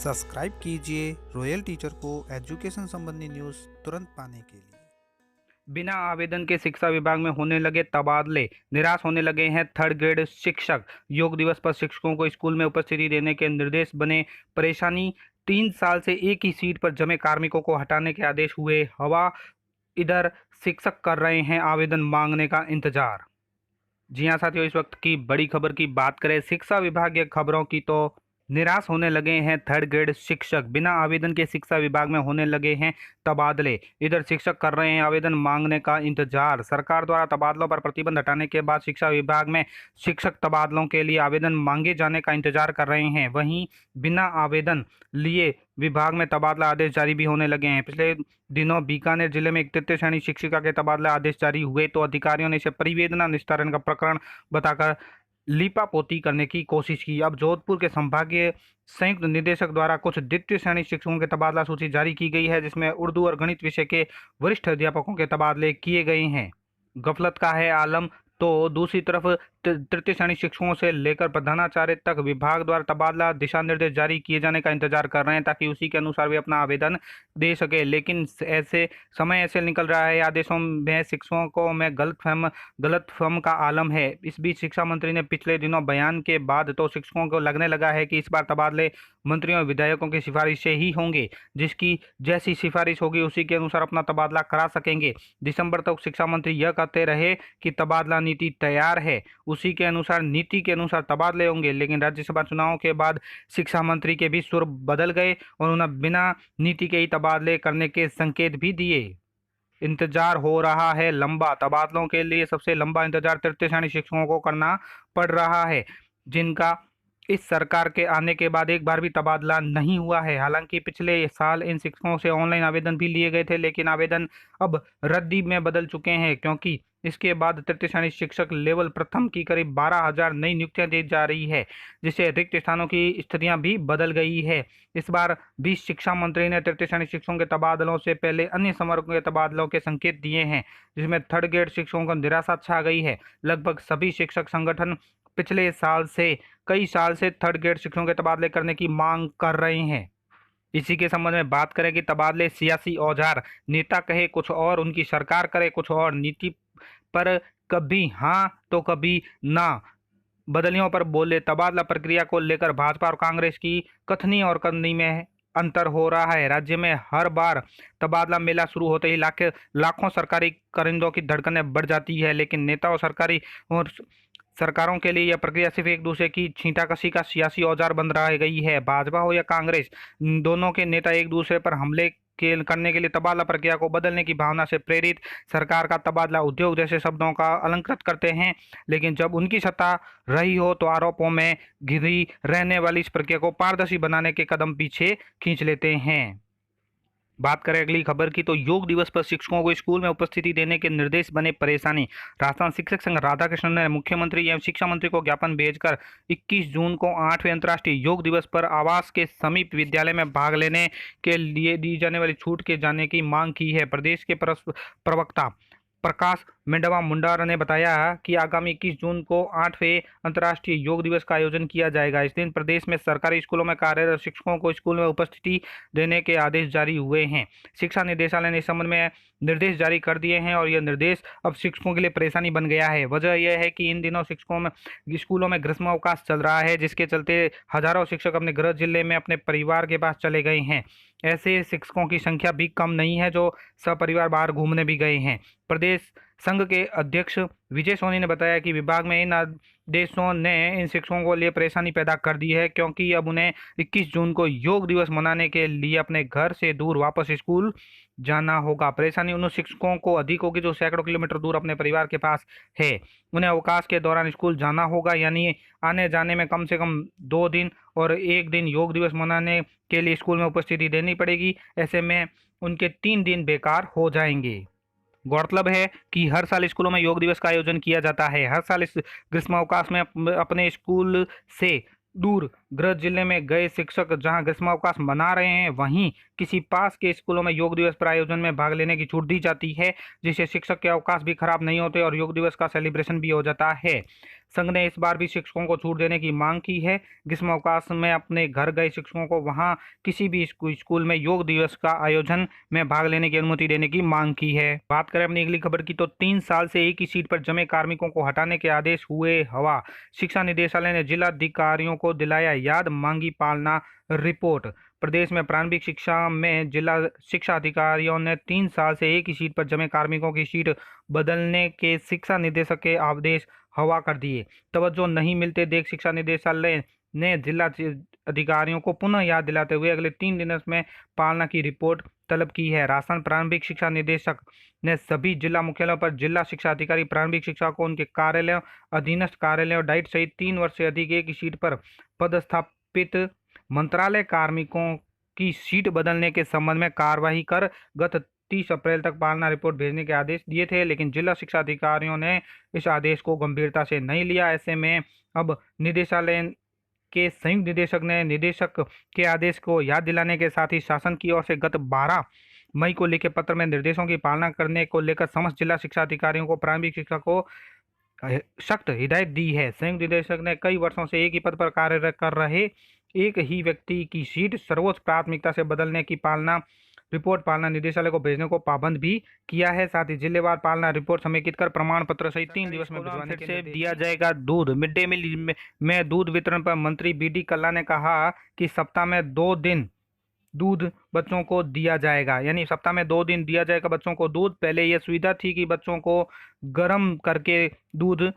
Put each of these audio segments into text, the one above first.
Subscribe कीजिए royal teacher को education संबंधी न्यूज़ तुरंत पाने के लिए। बिना आवेदन के शिक्षा विभाग में होने लगे तबादले, निराश होने लगे हैं थर्ड ग्रेड शिक्षक। योग दिवस पर शिक्षकों को स्कूल में उपस्थिति देने के निर्देश बने परेशानी। 3 साल से एक ही सीट पर जमे कार्मिकों को हटाने के आदेश हुए हवा। इधर शिक्षक कर रहे हैं आवेदन मांगने का इंतजार। जी हाँ साथियों, इस वक्त की बड़ी खबर की बात करें शिक्षा विभाग की खबरों की तो निराश होने लगे हैं थर्ड ग्रेड शिक्षक। बिना आवेदन के शिक्षा विभाग में होने लगे हैं तबादले। इधर शिक्षक कर रहे हैं आवेदन मांगने का इंतजार। सरकार द्वारा तबादलों पर प्रतिबंध हटाने के बाद शिक्षा विभाग में शिक्षक तबादलों के लिए आवेदन मांगे जाने का इंतजार कर रहे हैं। वहीं बिना आवेदन लिए विभाग में तबादला आदेश जारी भी होने लगे हैं। पिछले दिनों बीकानेर जिले में एक तृतीय श्रेणी शिक्षिका के तबादला आदेश जारी हुए तो अधिकारियों ने इसे परिवेदना निस्तारण का प्रकरण बताकर लीपापोती करने की कोशिश की। अब जोधपुर के संभागीय संयुक्त निदेशक द्वारा कुछ द्वितीय श्रेणी शिक्षकों के तबादला सूची जारी की गई है, जिसमें उर्दू और गणित विषय के वरिष्ठ अध्यापकों के तबादले किए गए हैं। गफलत का है आलम तो दूसरी तरफ तृतीय श्रेणी शिक्षकों से लेकर प्रधानाचार्य तक विभाग द्वारा तबादला दिशा निर्देश जारी किए जाने का इंतजार कर रहे हैं ताकि उसी के अनुसार वे अपना आवेदन दे सके। लेकिन समय ऐसे निकल रहा है, आदेशों में शिक्षकों में गलतफहम का आलम है। इस बीच शिक्षा मंत्री ने पिछले दिनों बयान के बाद तो शिक्षकों को लगने लगा है कि इस बार तबादले मंत्रियों और विधायकों की सिफारिश से ही होंगे, जिसकी जैसी सिफारिश होगी उसी के अनुसार अपना तबादला करा सकेंगे। दिसंबर तक शिक्षा मंत्री यह कहते रहे कि तबादला नीति तैयार है, उसी के अनुसार नीति के अनुसार तबादले होंगे। लेकिन राज्यसभा चुनाव के बाद शिक्षा मंत्री के भी सुर बदल गए और उन्हें बिना नीति के ही तबादले करने के संकेत भी दिए। इंतजार हो रहा है लंबा। तबादलों के लिए सबसे लंबा इंतजार तृतीय श्रेणी शिक्षकों को करना पड़ रहा है, जिनका इस सरकार के आने के बाद एक बार भी तबादला नहीं हुआ है। हालांकि पिछले साल इन शिक्षकों से ऑनलाइन आवेदन भी लिए गए थे, लेकिन आवेदन अब रद्दी में बदल चुके हैं, क्योंकि इसके बाद तृतीय श्रेणी शिक्षक लेवल प्रथम की करीब 12,000 नई नियुक्तियां दी जा रही है, जिससे रिक्त स्थानों की स्थितियां भी बदल गई है। इस बार भी शिक्षा मंत्री ने तृतीय श्रेणी शिक्षकों के तबादलों से पहले अन्य संवर्गों के तबादलों के संकेत दिए हैं, जिसमें थर्ड ग्रेड शिक्षकों को निराशा छा गई है। लगभग सभी शिक्षक संगठन पिछले कई साल से थर्ड ग्रेड शिक्षकों के तबादले करने की मांग कर रहे हैं। इसी के संबंध में बात करें कि तबादले सियासी औजार, नेता कहे कुछ और, उनकी सरकार करे कुछ और, नीति पर कभी हाँ तो कभी ना बदलियों पर बोले। तबादला प्रक्रिया को लेकर भाजपा और कांग्रेस की कथनी और करनी में अंतर हो रहा है। राज्य में हर बार तबादला मेला शुरू होते ही लाखों सरकारी कारिंदों की धड़कनें बढ़ जाती है, लेकिन नेता और सरकारों के लिए यह प्रक्रिया सिर्फ एक दूसरे की छींटाकशी का सियासी औजार बन रह गई है। भाजपा हो या कांग्रेस, दोनों के नेता एक दूसरे पर हमले करने के लिए तबादला प्रक्रिया को बदलने की भावना से प्रेरित सरकार का तबादला उद्योग जैसे शब्दों का अलंकृत करते हैं, लेकिन जब उनकी सत्ता रही हो तो आरोपों में घिरी रहने वाली इस प्रक्रिया को पारदर्शी बनाने के कदम पीछे खींच लेते हैं। बात करें अगली खबर की तो योग दिवस पर शिक्षकों को स्कूल में उपस्थिति देने के निर्देश बने परेशानी। राजस्थान शिक्षक संघ राधाकृष्ण ने मुख्यमंत्री एवं शिक्षा मंत्री को ज्ञापन भेजकर 21 जून को 8वें अंतर्राष्ट्रीय योग दिवस पर आवास के समीप विद्यालय में भाग लेने के लिए दी जाने वाली छूट के जाने की मांग की है। प्रदेश के प्रवक्ता प्रकाश मेंढवा मुंडारा ने बताया कि आगामी 21 जून को 8वें अंतर्राष्ट्रीय योग दिवस का आयोजन किया जाएगा। इस दिन प्रदेश में सरकारी स्कूलों में कार्यरत शिक्षकों को स्कूल में उपस्थिति देने के आदेश जारी हुए हैं। शिक्षा निदेशालय ने इस संबंध में निर्देश जारी कर दिए हैं और यह निर्देश अब शिक्षकों के लिए परेशानी बन गया है। वजह यह है कि इन दिनों स्कूलों में ग्रीष्मावकाश चल रहा है, जिसके चलते हजारों शिक्षक अपने गृह जिले में अपने परिवार के पास चले गए हैं। ऐसे शिक्षकों की संख्या भी कम नहीं है जो सपरिवार बाहर घूमने भी गए हैं। प्रदेश संघ के अध्यक्ष विजय सोनी ने बताया कि विभाग में इन आदेशों ने इन शिक्षकों को लिए परेशानी पैदा कर दी है, क्योंकि अब उन्हें 21 जून को योग दिवस मनाने के लिए अपने घर से दूर वापस स्कूल जाना होगा। परेशानी उन शिक्षकों को अधिक होगी जो सैकड़ों किलोमीटर दूर अपने परिवार के पास है। उन्हें अवकाश के दौरान स्कूल जाना होगा, यानी आने जाने में कम से कम 2 दिन और 1 दिन योग दिवस मनाने के लिए स्कूल में उपस्थिति देनी पड़ेगी। ऐसे में उनके 3 दिन बेकार हो जाएंगे। गौरतलब है कि हर साल स्कूलों में योग दिवस का आयोजन किया जाता है। हर साल इस ग्रीष्मावकाश में अपने स्कूल से दूर गृह जिले में गए शिक्षक जहां ग्रीष्मावकाश मना रहे हैं, वहीं किसी पास के स्कूलों में योग दिवस पर आयोजन में भाग लेने की छूट दी जाती है, जिससे शिक्षक के अवकाश भी खराब नहीं होते और योग दिवस का सेलिब्रेशन भी हो जाता है। संघ ने इस बार भी शिक्षकों को छूट देने की मांग की है। ग्रीष्मावकाश में अपने घर गए शिक्षकों को वहां किसी भी स्कूल में योग दिवस का आयोजन में भाग लेने की अनुमति देने की मांग की है। बात करें अपनी अगली खबर की तो 3 साल से एक ही सीट पर जमे कार्मिकों को हटाने के आदेश हुए हवा। शिक्षा निदेशालय ने जिलाधिकारियों को दिलाया याद, मांगी पालना रिपोर्ट। प्रदेश में प्रारंभिक शिक्षा में जिला शिक्षा अधिकारियों ने 3 साल से एक ही सीट पर जमे कार्मिकों की सीट बदलने के शिक्षा निदेशक के आदेश हवा कर दिए। तवज्जो नहीं मिलते देख शिक्षा निदेशालय ने जिला अधिकारियों को पुनः याद दिलाते हुए अगले 3 दिनों में पालना की रिपोर्ट तलब की है। राजस्थान प्रारंभिक शिक्षा निदेशक ने सभी जिला मुख्यालयों पर जिला शिक्षा अधिकारी प्रारंभिक शिक्षा को उनके कार्यालयों, अधीनस्थ कार्यालयों और डाइट सहित 3 वर्ष से अधिक एक ही सीट पर पदस्थापित मंत्रालय कार्मिकों की सीट बदलने के संबंध में कार्रवाई कर गत 30 अप्रैल तक पालना रिपोर्ट भेजने के आदेश दिए थे, लेकिन जिला शिक्षा अधिकारियों ने इस आदेश को गंभीरता से नहीं लिया। ऐसे में अब निदेशालय के संयुक्त निदेशक ने निदेशक के आदेश को याद दिलाने के साथ ही शासन की ओर से गत 12 मई को लिखे पत्र में निर्देशों की पालना करने को लेकर समस्त जिला शिक्षा अधिकारियों को प्रारंभिक शिक्षा को सख्त हिदायत दी है। संयुक्त निदेशक ने कई वर्षों से एक ही पद पर कार्य कर रहे एक ही व्यक्ति की सीट सर्वोच्च प्राथमिकता से बदलने की पालना रिपोर्ट पालना निदेशालय को भेजने को पाबंद भी किया है। साथ ही जिलेवार पालना रिपोर्ट समेकित कर प्रमाण पत्र सहित 3 दिवस में भिजवाने से दिया जाएगा दूध। मिड डे मील में दूध वितरण पर मंत्री बीडी कल्ला ने कहा कि सप्ताह में 2 दिन दूध बच्चों को दिया जाएगा, यानी सप्ताह में 2 दिन दिया जाएगा बच्चों को दूध। पहले यह सुविधा थी कि बच्चों को गर्म करके दूध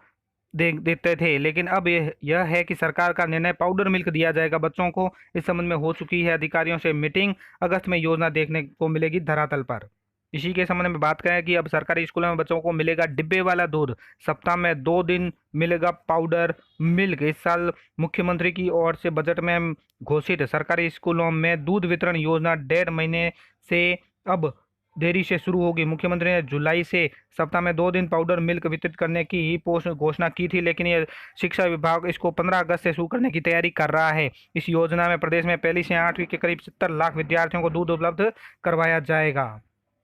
देते थे, लेकिन अब यह है कि सरकार का निर्णय पाउडर मिल्क दिया जाएगा बच्चों को। इस संबंध में हो चुकी है अधिकारियों से मीटिंग, अगस्त में योजना देखने को मिलेगी धरातल पर। इसी के संबंध में बात करें कि अब सरकारी स्कूलों में बच्चों को मिलेगा डिब्बे वाला दूध, सप्ताह में 2 दिन मिलेगा पाउडर मिल्क। इस साल मुख्यमंत्री की ओर से बजट में घोषित सरकारी स्कूलों में दूध वितरण योजना 1.5 महीने से अब देरी से शुरू होगी। मुख्यमंत्री ने जुलाई से सप्ताह में 2 दिन पाउडर मिल्क वितरित करने की घोषणा की थी, लेकिन यह शिक्षा विभाग इसको 15 अगस्त से शुरू करने की तैयारी कर रहा है। इस योजना में प्रदेश में पहली से 8वीं के करीब 70 लाख विद्यार्थियों को दूध उपलब्ध करवाया जाएगा।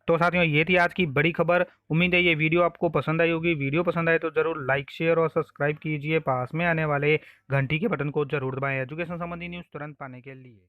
तो साथियों, ये थी आज की बड़ी खबर। उम्मीद है ये वीडियो आपको पसंद आई होगी। वीडियो पसंद आए तो जरूर लाइक, शेयर और सब्सक्राइब कीजिए। पास में आने वाले घंटी के बटन को जरूर दबाएं एजुकेशन संबंधी न्यूज़ तुरंत पाने के लिए।